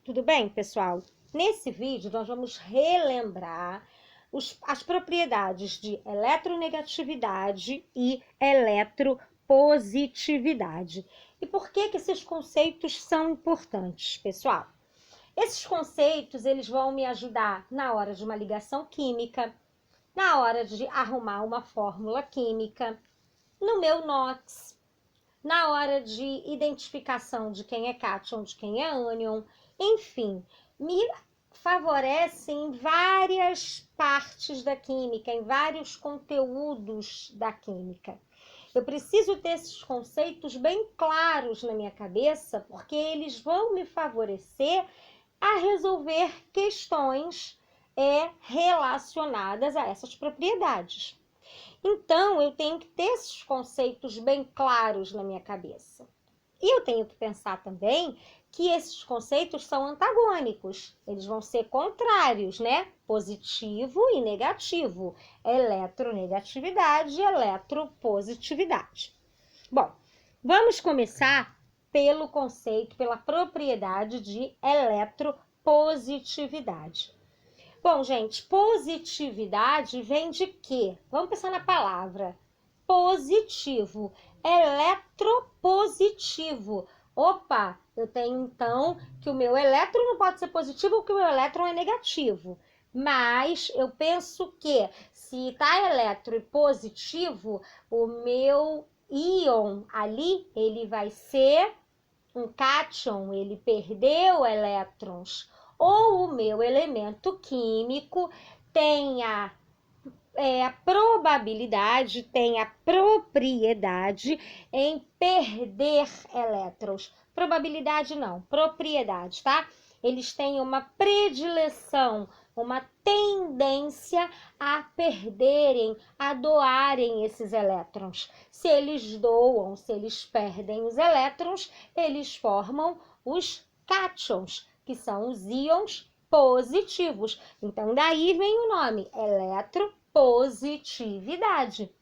Tudo bem, pessoal? Nesse vídeo, nós vamos relembrar as propriedades de eletronegatividade e eletropositividade. E por que esses conceitos são importantes, pessoal? Esses conceitos, eles vão me ajudar na hora de uma ligação química, na hora de arrumar uma fórmula química, no meu NOTS, na hora de identificação de quem é cátion, de quem é ânion, enfim, me favorecem em várias partes da química, em vários conteúdos da química. Eu preciso ter esses conceitos bem claros na minha cabeça, porque eles vão me favorecer a resolver questões relacionadas a essas propriedades. Então, eu tenho que ter esses conceitos bem claros na minha cabeça. E eu tenho que pensar também que esses conceitos são antagônicos. Eles vão ser contrários, né? Positivo e negativo. Eletronegatividade e eletropositividade. Bom, vamos começar pelo conceito, pela propriedade de eletropositividade. Bom, gente, positividade vem de quê? Vamos pensar na palavra. Positivo, eletropositivo. Opa, eu tenho então que o meu elétron não pode ser positivo porque o meu elétron é negativo. Mas eu penso que se está eletro e positivo, o meu íon ali, ele vai ser um cátion, ele perdeu elétrons. Ou o meu elemento químico tem a probabilidade, tem a propriedade em perder elétrons. Probabilidade não, propriedade, tá? Eles têm uma predileção, uma tendência a perderem, a doarem esses elétrons. Se eles doam, se eles perdem os elétrons, eles formam os cátions, que são os íons positivos. Então, daí vem o nome, eletropositividade.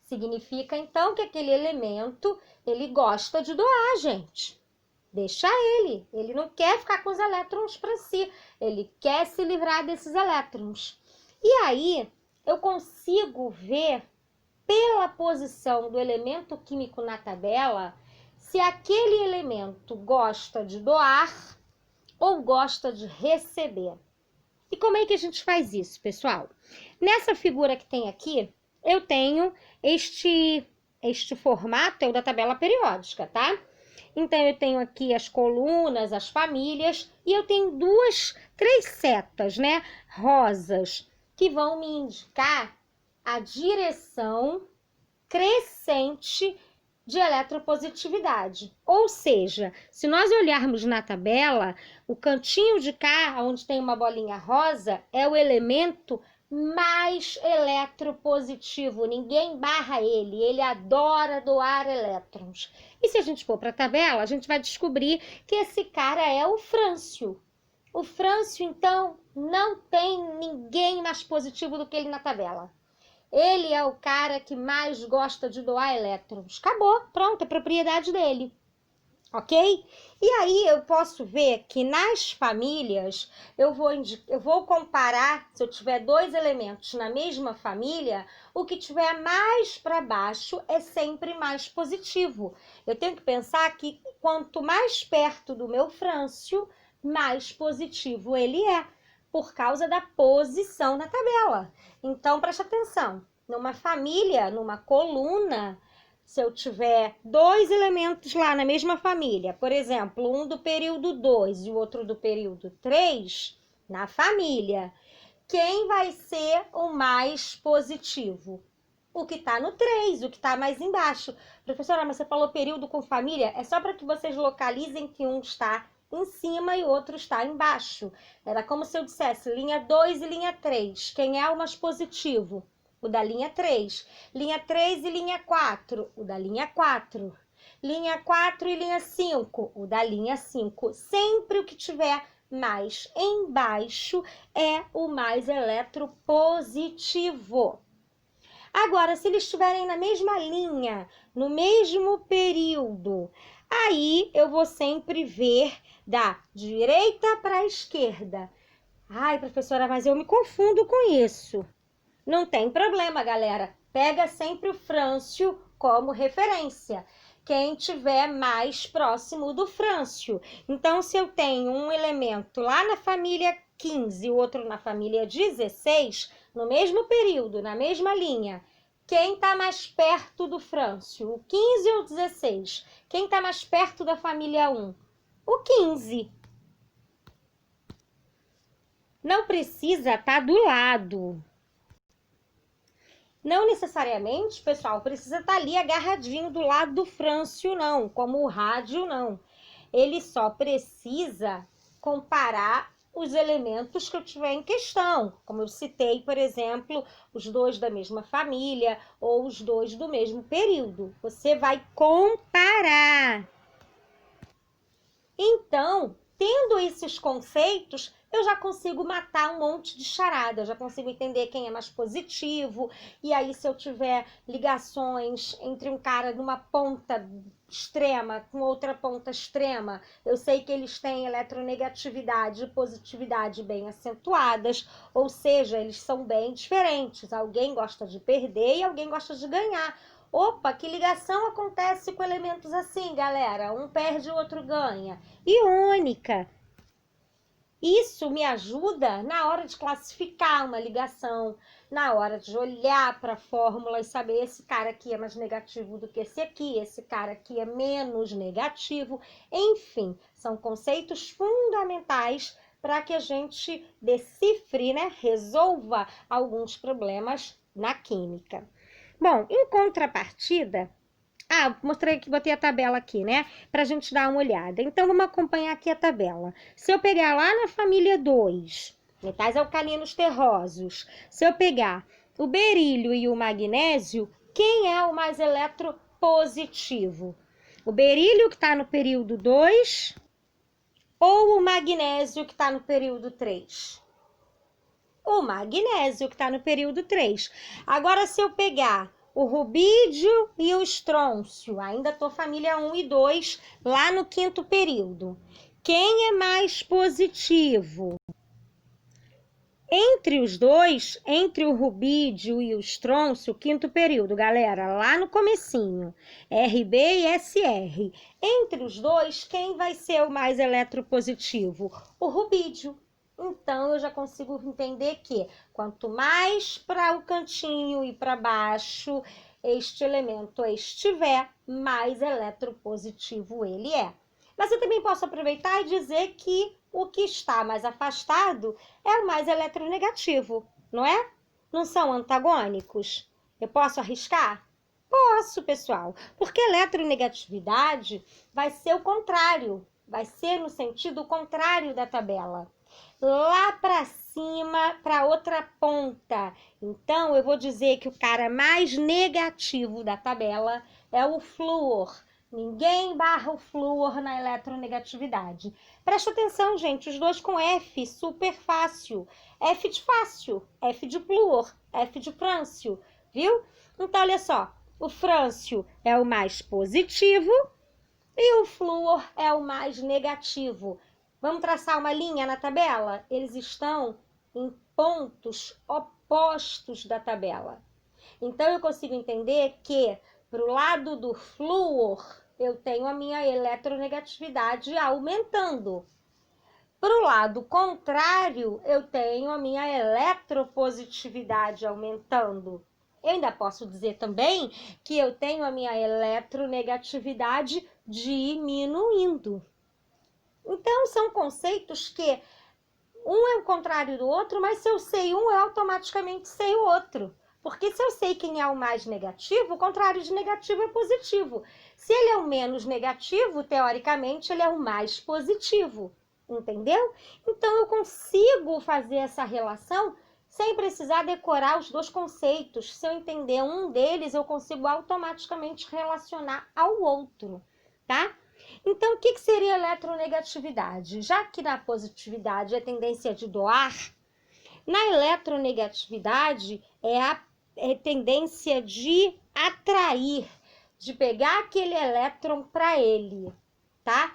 Significa, então, que aquele elemento, ele gosta de doar, gente. Deixa ele não quer ficar com os elétrons para si, ele quer se livrar desses elétrons. E aí, eu consigo ver, pela posição do elemento químico na tabela, se aquele elemento gosta de doar ou gosta de receber. E como é que a gente faz isso, pessoal? Nessa figura que tem aqui, eu tenho este formato, é o da tabela periódica, tá? Então, eu tenho aqui as colunas, as famílias, e eu tenho três setas, né, rosas, que vão me indicar a direção crescente de eletropositividade. Ou seja, se nós olharmos na tabela, o cantinho de cá, onde tem uma bolinha rosa, é o elemento mais eletropositivo. Ninguém barra ele adora doar elétrons. E se a gente for para a tabela, a gente vai descobrir que esse cara é o frâncio. O frâncio, então, não tem ninguém mais positivo do que ele na tabela. Ele é o cara que mais gosta de doar elétrons. Acabou, pronto, é propriedade dele. Ok? E aí eu posso ver que nas famílias eu vou comparar, se eu tiver dois elementos na mesma família, o que tiver mais para baixo é sempre mais positivo. Eu tenho que pensar que quanto mais perto do meu frâncio, mais positivo ele é, por causa da posição na tabela. Então, preste atenção. Numa família, numa coluna, se eu tiver dois elementos lá na mesma família, por exemplo, um do período 2 e o outro do período 3, na família, quem vai ser o mais positivo? O que está no 3, o que está mais embaixo. Professora, mas você falou período com família? É só para que vocês localizem que um está em cima e o outro está embaixo. Era como se eu dissesse linha 2 e linha 3. Quem é o mais positivo? O da linha 3. Linha 3 e linha 4. O da linha 4. Linha 4 e linha 5. O da linha 5. Sempre o que tiver mais embaixo é o mais eletropositivo. Agora, se eles estiverem na mesma linha, no mesmo período, Aí eu vou sempre ver da direita para a esquerda. Ai, professora, mas eu me confundo com isso. Não tem problema, galera. Pega sempre o frâncio como referência. Quem tiver mais próximo do frâncio. Então, se eu tenho um elemento lá na família 15 e outro na família 16, no mesmo período, na mesma linha, quem está mais perto do frâncio? O 15 ou o 16? Quem está mais perto da família 1? O 15. Não precisa estar do lado. Não necessariamente, pessoal, precisa estar ali agarradinho do lado do frâncio, não, como o rádio, não. Ele só precisa comparar os elementos que eu tiver em questão, como eu citei, por exemplo, os dois da mesma família ou os dois do mesmo período. Você vai comparar. Então, tendo esses conceitos, eu já consigo matar um monte de charada, eu já consigo entender quem é mais positivo, e aí se eu tiver ligações entre um cara numa ponta extrema com outra ponta extrema, eu sei que eles têm eletronegatividade e positividade bem acentuadas, ou seja, eles são bem diferentes, alguém gosta de perder e alguém gosta de ganhar. Opa, que ligação acontece com elementos assim, galera? Um perde, o outro ganha. Iônica. Isso me ajuda na hora de classificar uma ligação, na hora de olhar para a fórmula e saber esse cara aqui é mais negativo do que esse cara aqui é menos negativo. Enfim, são conceitos fundamentais para que a gente decifre, né, resolva alguns problemas na química. Bom, em contrapartida, mostrei que botei a tabela aqui, né? Pra gente dar uma olhada. Então, vamos acompanhar aqui a tabela. Se eu pegar lá na família 2, metais alcalinos terrosos, se eu pegar o berílio e o magnésio, quem é o mais eletropositivo? O berílio que está no período 2 ou o magnésio que está no período 3? O magnésio que está no período 3. Agora, se eu pegar o rubídio e o estrôncio, ainda estou família 1 e 2, lá no quinto período. Quem é mais positivo? Entre os dois, entre o rubídio e o estrôncio, quinto período, galera, lá no comecinho, RB e SR. Entre os dois, quem vai ser o mais eletropositivo? O rubídio. Então, eu já consigo entender que quanto mais para o cantinho e para baixo este elemento estiver, mais eletropositivo ele é. Mas eu também posso aproveitar e dizer que o que está mais afastado é o mais eletronegativo, não é? Não são antagônicos? Eu posso arriscar? Posso, pessoal, porque eletronegatividade vai ser o contrário, vai ser no sentido contrário da tabela. Lá para cima, para outra ponta. Então, eu vou dizer que o cara mais negativo da tabela é o flúor. Ninguém barra o flúor na eletronegatividade. Presta atenção, gente, os dois com F, super fácil. F de fácil, F de flúor, F de frâncio, viu? Então, olha só, o frâncio é o mais positivo e o flúor é o mais negativo. Vamos traçar uma linha na tabela? Eles estão em pontos opostos da tabela. Então, eu consigo entender que, para o lado do flúor, eu tenho a minha eletronegatividade aumentando. Para o lado contrário, eu tenho a minha eletropositividade aumentando. Eu ainda posso dizer também que eu tenho a minha eletronegatividade diminuindo. Então, são conceitos que um é o contrário do outro, mas se eu sei um, eu automaticamente sei o outro. Porque se eu sei quem é o mais negativo, o contrário de negativo é positivo. Se ele é o menos negativo, teoricamente, ele é o mais positivo. Entendeu? Então, eu consigo fazer essa relação sem precisar decorar os dois conceitos. Se eu entender um deles, eu consigo automaticamente relacionar ao outro, tá? Então, o que seria eletronegatividade? Já que na positividade é tendência de doar, na eletronegatividade é a tendência de atrair, de pegar aquele elétron para ele. tá?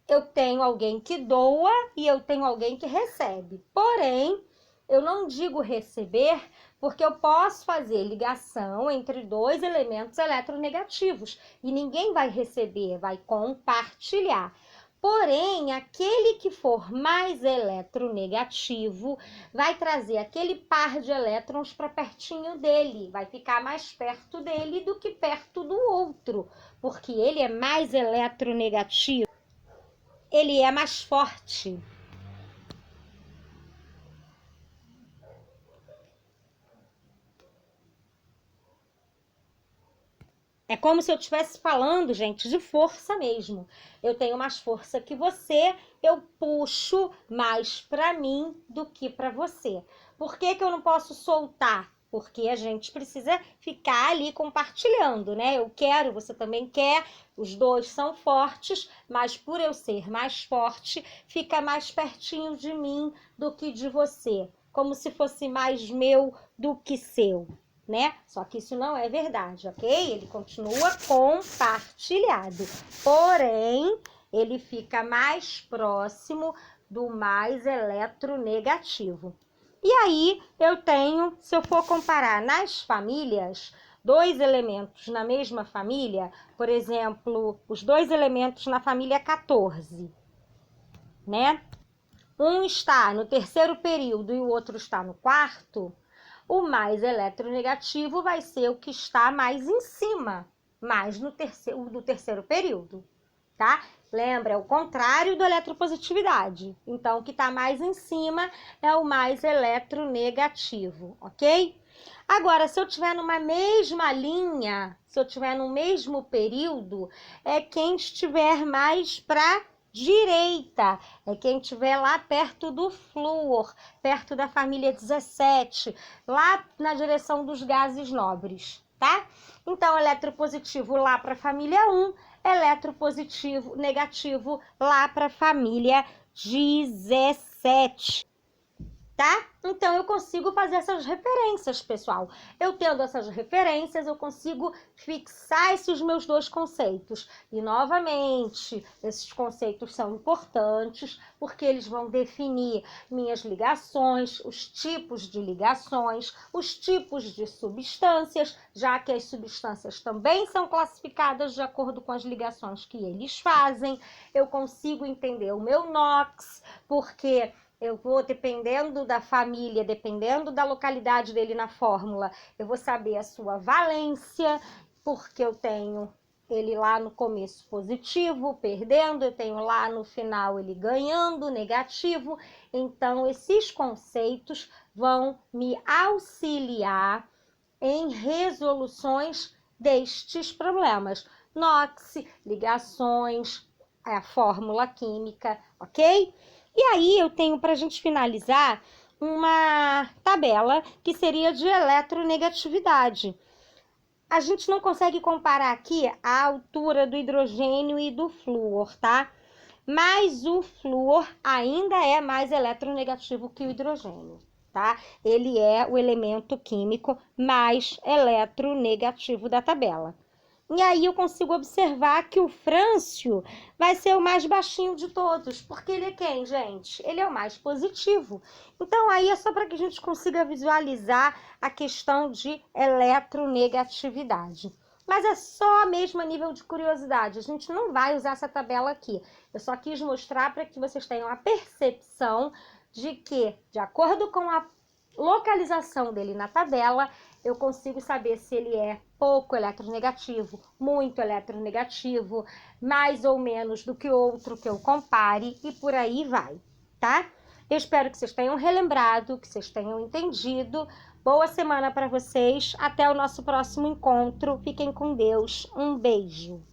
Eu tenho alguém que doa e eu tenho alguém que recebe. Porém, eu não digo receber porque eu posso fazer ligação entre dois elementos eletronegativos e ninguém vai receber, vai compartilhar. Porém, aquele que for mais eletronegativo vai trazer aquele par de elétrons para pertinho dele, vai ficar mais perto dele do que perto do outro, porque ele é mais eletronegativo, ele é mais forte. É como se eu estivesse falando, gente, de força mesmo. Eu tenho mais força que você, eu puxo mais para mim do que para você. Por que que eu não posso soltar? Porque a gente precisa ficar ali compartilhando, né? Eu quero, você também quer, os dois são fortes, mas por eu ser mais forte, fica mais pertinho de mim do que de você. Como se fosse mais meu do que seu, né? Só que isso não é verdade, ok? Ele continua compartilhado, porém, ele fica mais próximo do mais eletronegativo. E aí, eu tenho, se eu for comparar nas famílias, dois elementos na mesma família, por exemplo, os dois elementos na família 14, né? Um está no terceiro período e o outro está no quarto, o mais eletronegativo vai ser o que está mais em cima, mais no terceiro período, tá? Lembra, é o contrário do eletropositividade. Então, o que está mais em cima é o mais eletronegativo, ok? Agora, se eu tiver numa mesma linha, se eu tiver no mesmo período, é quem estiver mais para direita, é quem estiver lá perto do flúor, perto da família 17, lá na direção dos gases nobres, tá? Então, eletropositivo lá para a família 1, eletropositivo negativo lá para a família 17. Tá? Então, eu consigo fazer essas referências, pessoal. Eu tendo essas referências, eu consigo fixar esses meus dois conceitos. E, novamente, esses conceitos são importantes porque eles vão definir minhas ligações, os tipos de ligações, os tipos de substâncias, já que as substâncias também são classificadas de acordo com as ligações que eles fazem. Eu consigo entender o meu NOx, porque eu vou, dependendo da família, dependendo da localidade dele na fórmula, eu vou saber a sua valência, porque eu tenho ele lá no começo positivo, perdendo, eu tenho lá no final ele ganhando, negativo. Então, esses conceitos vão me auxiliar em resoluções destes problemas. NOx, ligações, a fórmula química, ok? E aí eu tenho, para a gente finalizar, uma tabela que seria de eletronegatividade. A gente não consegue comparar aqui a altura do hidrogênio e do flúor, tá? Mas o flúor ainda é mais eletronegativo que o hidrogênio, tá? Ele é o elemento químico mais eletronegativo da tabela. E aí eu consigo observar que o frâncio vai ser o mais baixinho de todos, porque ele é quem, gente? Ele é o mais positivo. Então aí é só para que a gente consiga visualizar a questão de eletronegatividade. Mas é só mesmo a nível de curiosidade, a gente não vai usar essa tabela aqui. Eu só quis mostrar para que vocês tenham a percepção de que, de acordo com a localização dele na tabela, eu consigo saber se ele é pouco eletronegativo, muito eletronegativo, mais ou menos do que outro que eu compare e por aí vai, tá? Eu espero que vocês tenham relembrado, que vocês tenham entendido. Boa semana para vocês, até o nosso próximo encontro. Fiquem com Deus, um beijo.